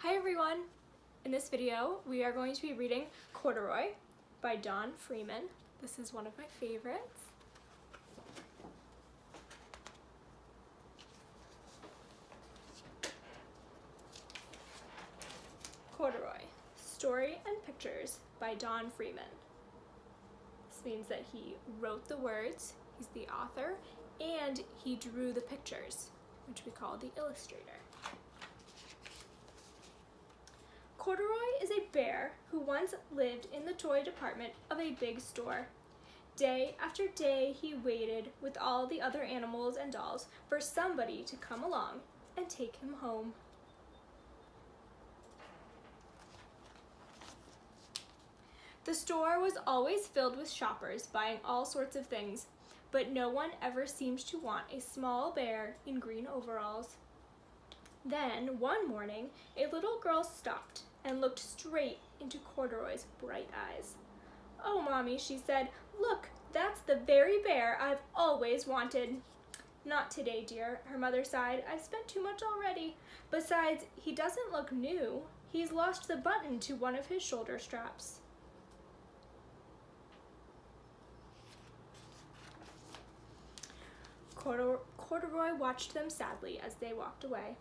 Hi everyone! In this video, we are going to be reading Corduroy by Don Freeman. This is one of my favorites. Corduroy, Story and Pictures by Don Freeman. This means that he wrote the words, he's the author, and he drew the pictures, which we call the illustrator. Corduroy is a bear who once lived in the toy department of a big store. Day after day he waited with all the other animals and dolls for somebody to come along and take him home. The store was always filled with shoppers buying all sorts of things, but no one ever seemed to want a small bear in green overalls. Then, one morning, a little girl stopped and looked straight into Corduroy's bright eyes. "Oh, Mommy," she said, "look, that's the very bear I've always wanted." "Not today, dear," her mother sighed. "I've spent too much already. Besides, he doesn't look new. He's lost the button to one of his shoulder straps." Corduroy watched them sadly as they walked away.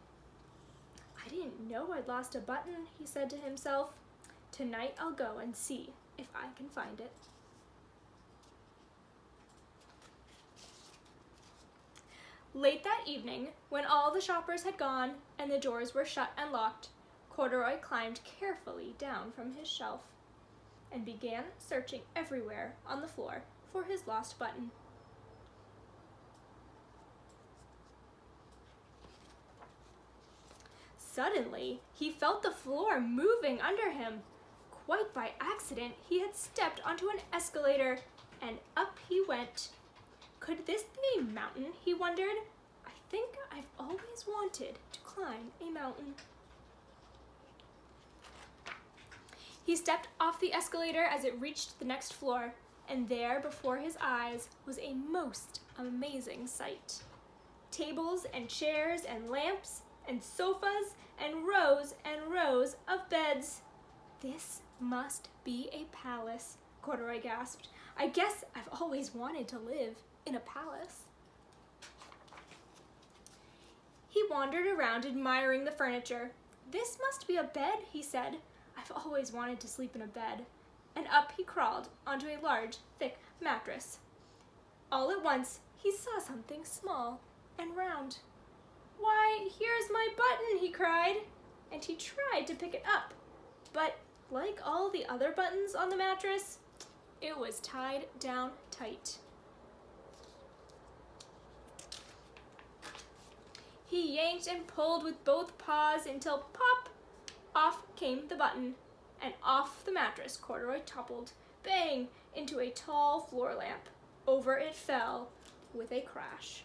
"I didn't know I'd lost a button," he said to himself. "Tonight I'll go and see if I can find it." Late that evening, when all the shoppers had gone and the doors were shut and locked, Corduroy climbed carefully down from his shelf and began searching everywhere on the floor for his lost button. Suddenly, he felt the floor moving under him. Quite by accident, he had stepped onto an escalator, and up he went. Could this be a mountain, he wondered? I think I've always wanted to climb a mountain. He stepped off the escalator as it reached the next floor, and there before his eyes was a most amazing sight. Tables and chairs and lamps and sofas and rows of beds. "This must be a palace," Corduroy gasped. "I guess I've always wanted to live in a palace." He wandered around admiring the furniture. "This must be a bed," he said. "I've always wanted to sleep in a bed." And up he crawled onto a large, thick mattress. All at once, he saw something small and round. "Why, here's my button," he cried, and he tried to pick it up, but like all the other buttons on the mattress, it was tied down tight. He yanked and pulled with both paws until pop! Off came the button, and off the mattress Corduroy toppled, bang, into a tall floor lamp. Over it fell with a crash.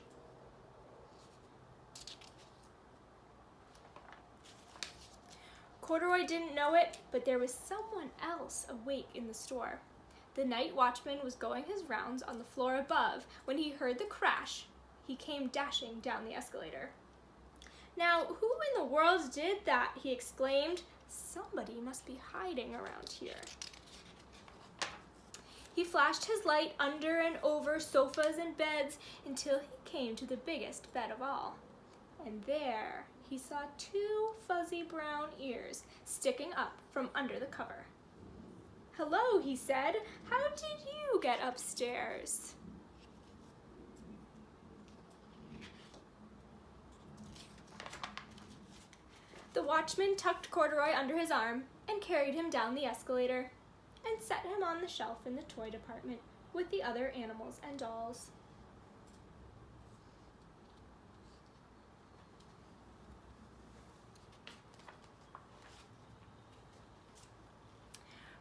Corduroy didn't know it, but there was someone else awake in the store. The night watchman was going his rounds on the floor above when he heard the crash. He came dashing down the escalator. "Now, who in the world did that?" he exclaimed. "Somebody must be hiding around here." He flashed his light under and over sofas and beds until he came to the biggest bed of all. And there he saw two fuzzy brown ears sticking up from under the cover. "Hello," he said. "How did you get upstairs?" The watchman tucked Corduroy under his arm and carried him down the escalator and set him on the shelf in the toy department with the other animals and dolls.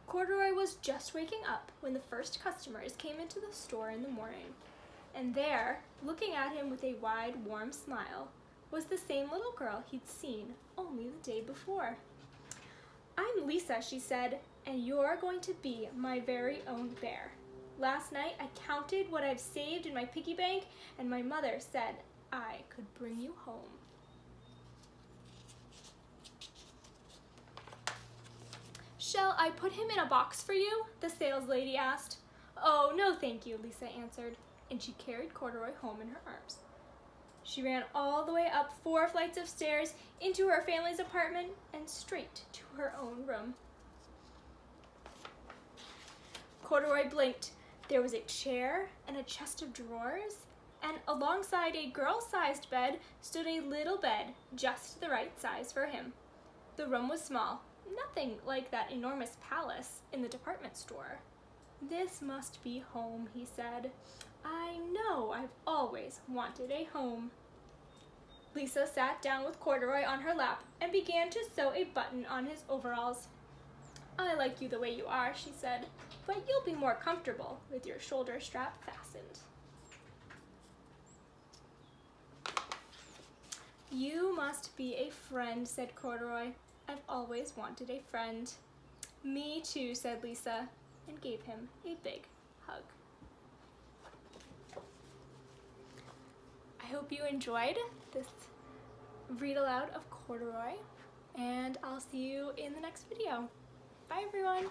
Corduroy was just waking up when the first customers came into the store in the morning. And there, looking at him with a wide, warm smile, was the same little girl he'd seen only the day before. "I'm Lisa," she said, "and you're going to be my very own bear. Last night I counted what I've saved in my piggy bank, and my mother said I could bring you home." "Shall I put him in a box for you?" the saleslady asked. "Oh, no thank you," Lisa answered, and she carried Corduroy home in her arms. She ran all the way up 4 flights of stairs into her family's apartment and straight to her own room. Corduroy blinked. There was a chair and a chest of drawers, and alongside a girl-sized bed stood a little bed just the right size for him. The room was small, nothing like that enormous palace in the department store. "This must be home," he said. "I know I've always wanted a home." Lisa sat down with Corduroy on her lap and began to sew a button on his overalls. "I like you the way you are," she said, "but you'll be more comfortable with your shoulder strap fastened." "You must be a friend," said Corduroy. "I've always wanted a friend." "Me too," said Lisa, and gave him a big hug. I hope you enjoyed this read aloud of Corduroy, and I'll see you in the next video. Bye everyone!